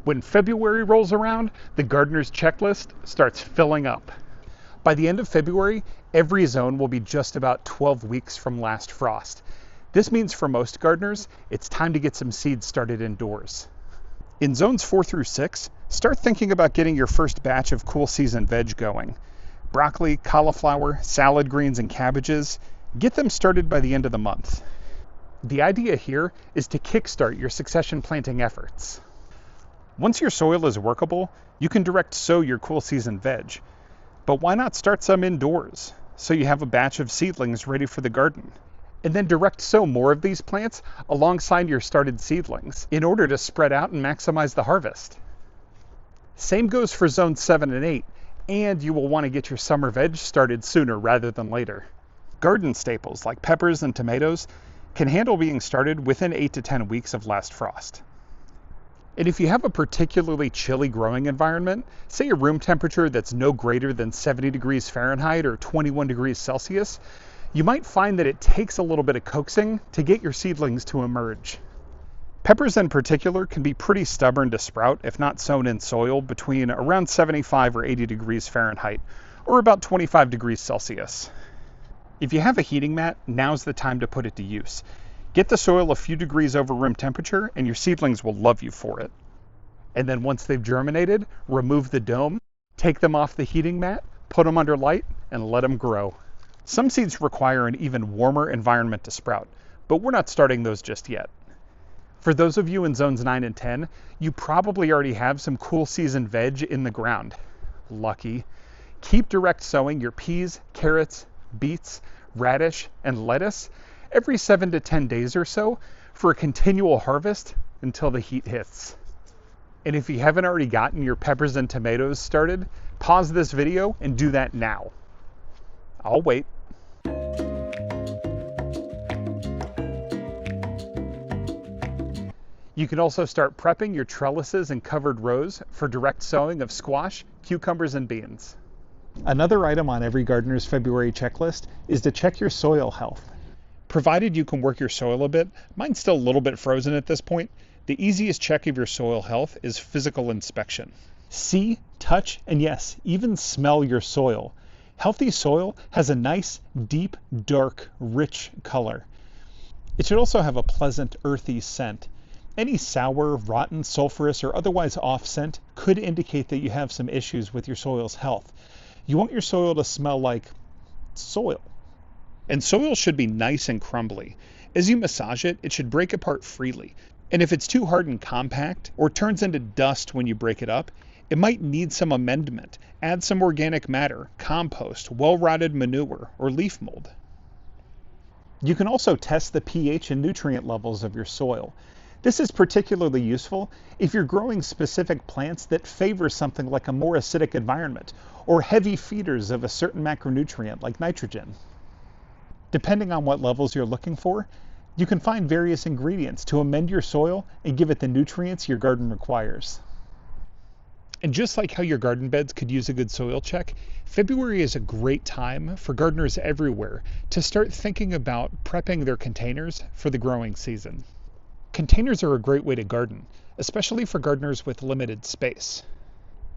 When February rolls around, the gardener's checklist starts filling up. By the end of February, every zone will be just about 12 weeks from last frost. This means for most gardeners, it's time to get some seeds started indoors. In zones 4 through 6, start thinking about getting your first batch of cool season veg going. Broccoli, cauliflower, salad greens, and cabbages, get them started by the end of the month. The idea here is to kickstart your succession planting efforts. Once your soil is workable, you can direct sow your cool season veg. But why not start some indoors, so you have a batch of seedlings ready for the garden? And then direct sow more of these plants alongside your started seedlings in order to spread out and maximize the harvest. Same goes for zones 7 and 8, and you will want to get your summer veg started sooner rather than later. Garden staples like peppers and tomatoes can handle being started within 8 to 10 weeks of last frost. And if you have a particularly chilly growing environment, say a room temperature that's no greater than 70 degrees Fahrenheit or 21 degrees Celsius, you might find that it takes a little bit of coaxing to get your seedlings to emerge. Peppers in particular can be pretty stubborn to sprout if not sown in soil between around 75 or 80 degrees Fahrenheit, or about 25 degrees Celsius. If you have a heating mat, now's the time to put it to use. Get the soil a few degrees over room temperature and your seedlings will love you for it. And then once they've germinated, remove the dome, take them off the heating mat, put them under light, and let them grow. Some seeds require an even warmer environment to sprout, but we're not starting those just yet. For those of you in zones 9 and 10, you probably already have some cool season veg in the ground. Lucky. Keep direct sowing your peas, carrots, beets, radish, and lettuce every 7 to 10 days or so for a continual harvest until the heat hits. And if you haven't already gotten your peppers and tomatoes started, pause this video and do that now. I'll wait. You can also start prepping your trellises and covered rows for direct sowing of squash, cucumbers, and beans. Another item on every gardener's February checklist is to check your soil health. Provided you can work your soil a bit, mine's still a little bit frozen at this point, the easiest check of your soil health is physical inspection. See, touch, and yes, even smell your soil. Healthy soil has a nice, deep, dark, rich color. It should also have a pleasant, earthy scent. Any sour, rotten, sulfurous, or otherwise off scent could indicate that you have some issues with your soil's health. You want your soil to smell like soil. And soil should be nice and crumbly. As you massage it, it should break apart freely. And if it's too hard and compact, or turns into dust when you break it up, it might need some amendment. Add some organic matter, compost, well-rotted manure, or leaf mold. You can also test the pH and nutrient levels of your soil. This is particularly useful if you're growing specific plants that favor something like a more acidic environment, or heavy feeders of a certain macronutrient like nitrogen. Depending on what levels you're looking for, you can find various ingredients to amend your soil and give it the nutrients your garden requires. And just like how your garden beds could use a good soil check, February is a great time for gardeners everywhere to start thinking about prepping their containers for the growing season. Containers are a great way to garden, especially for gardeners with limited space.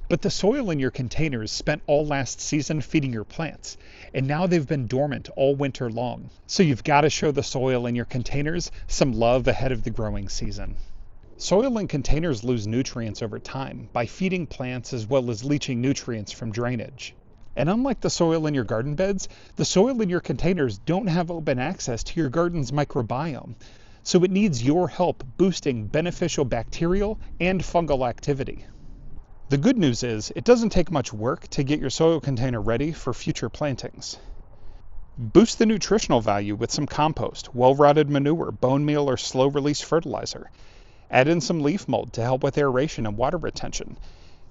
But the soil in your containers spent all last season feeding your plants, and now they've been dormant all winter long. So you've got to show the soil in your containers some love ahead of the growing season. Soil in containers lose nutrients over time by feeding plants as well as leaching nutrients from drainage. And unlike the soil in your garden beds, the soil in your containers don't have open access to your garden's microbiome. So it needs your help boosting beneficial bacterial and fungal activity. The good news is, it doesn't take much work to get your soil container ready for future plantings. Boost the nutritional value with some compost, well-rotted manure, bone meal, or slow-release fertilizer. Add in some leaf mold to help with aeration and water retention.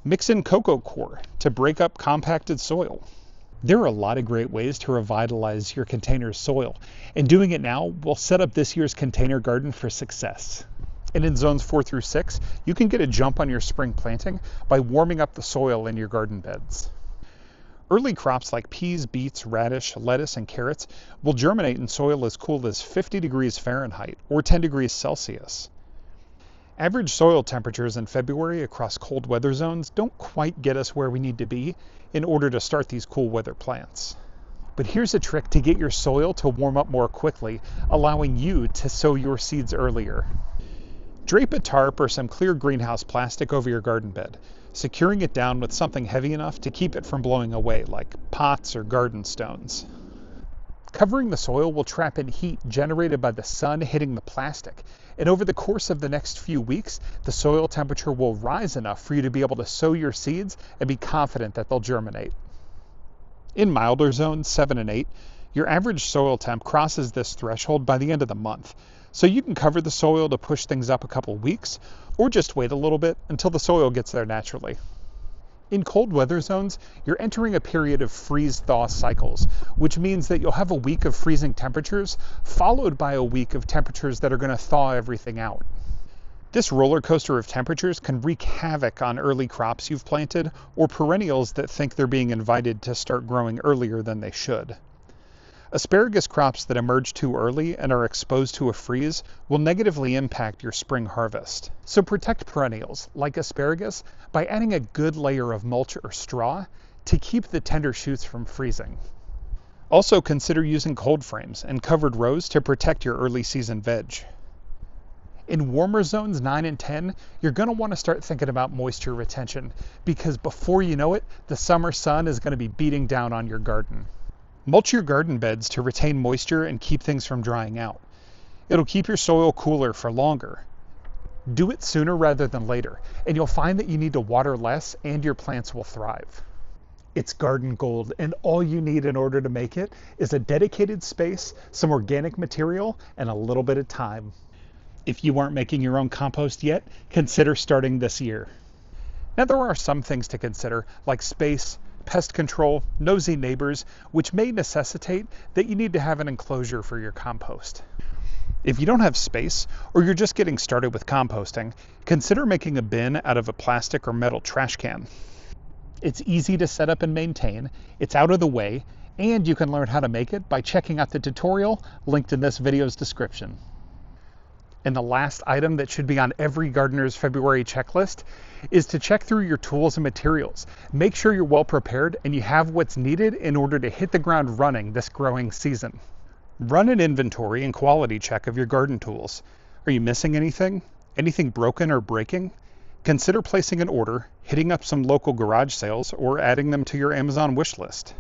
Mix in cocoa coir to break up compacted soil. There are a lot of great ways to revitalize your container's soil, and doing it now will set up this year's container garden for success. And in zones 4 through 6, you can get a jump on your spring planting by warming up the soil in your garden beds. Early crops like peas, beets, radish, lettuce, and carrots will germinate in soil as cool as 50 degrees Fahrenheit or 10 degrees Celsius. Average soil temperatures in February across cold weather zones don't quite get us where we need to be in order to start these cool weather plants. But here's a trick to get your soil to warm up more quickly, allowing you to sow your seeds earlier. Drape a tarp or some clear greenhouse plastic over your garden bed, securing it down with something heavy enough to keep it from blowing away, like pots or garden stones. Covering the soil will trap in heat generated by the sun hitting the plastic, and over the course of the next few weeks, the soil temperature will rise enough for you to be able to sow your seeds and be confident that they'll germinate. In milder zones 7 and 8, your average soil temp crosses this threshold by the end of the month, so you can cover the soil to push things up a couple weeks, or just wait a little bit until the soil gets there naturally. In cold weather zones, you're entering a period of freeze-thaw cycles, which means that you'll have a week of freezing temperatures, followed by a week of temperatures that are going to thaw everything out. This roller coaster of temperatures can wreak havoc on early crops you've planted, or perennials that think they're being invited to start growing earlier than they should. Asparagus crops that emerge too early and are exposed to a freeze will negatively impact your spring harvest. So protect perennials, like asparagus, by adding a good layer of mulch or straw to keep the tender shoots from freezing. Also consider using cold frames and covered rows to protect your early season veg. In warmer zones 9 and 10, you're going to want to start thinking about moisture retention, because before you know it, the summer sun is going to be beating down on your garden. Mulch your garden beds to retain moisture and keep things from drying out. It'll keep your soil cooler for longer. Do it sooner rather than later, and you'll find that you need to water less and your plants will thrive. It's garden gold, and all you need in order to make it is a dedicated space, some organic material, and a little bit of time. If you aren't making your own compost yet, consider starting this year. Now there are some things to consider, like space, pest control, nosy neighbors, which may necessitate that you need to have an enclosure for your compost. If you don't have space, or you're just getting started with composting, consider making a bin out of a plastic or metal trash can. It's easy to set up and maintain, it's out of the way, and you can learn how to make it by checking out the tutorial linked in this video's description. And the last item that should be on every gardener's February checklist is to check through your tools and materials. Make sure you're well prepared and you have what's needed in order to hit the ground running this growing season. Run an inventory and quality check of your garden tools. Are you missing anything? Anything broken or breaking? Consider placing an order, hitting up some local garage sales, or adding them to your Amazon wish list.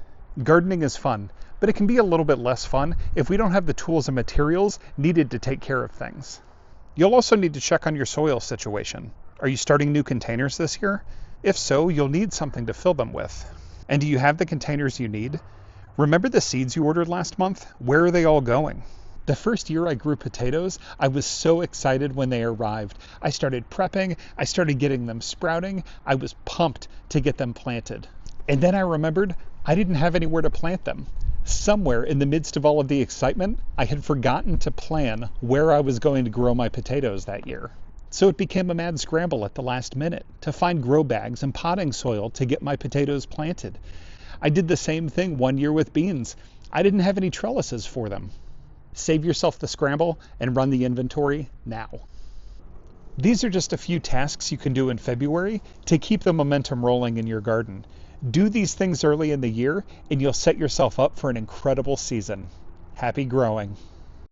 Gardening is fun, but it can be a little bit less fun if we don't have the tools and materials needed to take care of things. You'll also need to check on your soil situation. Are you starting new containers this year? If so, you'll need something to fill them with. And do you have the containers you need? Remember the seeds you ordered last month? Where are they all going? The first year I grew potatoes, I was so excited when they arrived. I started prepping, I started getting them sprouting, I was pumped to get them planted. And then I remembered I didn't have anywhere to plant them. Somewhere in the midst of all of the excitement, I had forgotten to plan where I was going to grow my potatoes that year. So it became a mad scramble at the last minute to find grow bags and potting soil to get my potatoes planted. I did the same thing one year with beans. I didn't have any trellises for them. Save yourself the scramble and run the inventory now. These are just a few tasks you can do in February to keep the momentum rolling in your garden. Do these things early in the year and you'll set yourself up for an incredible season. Happy growing.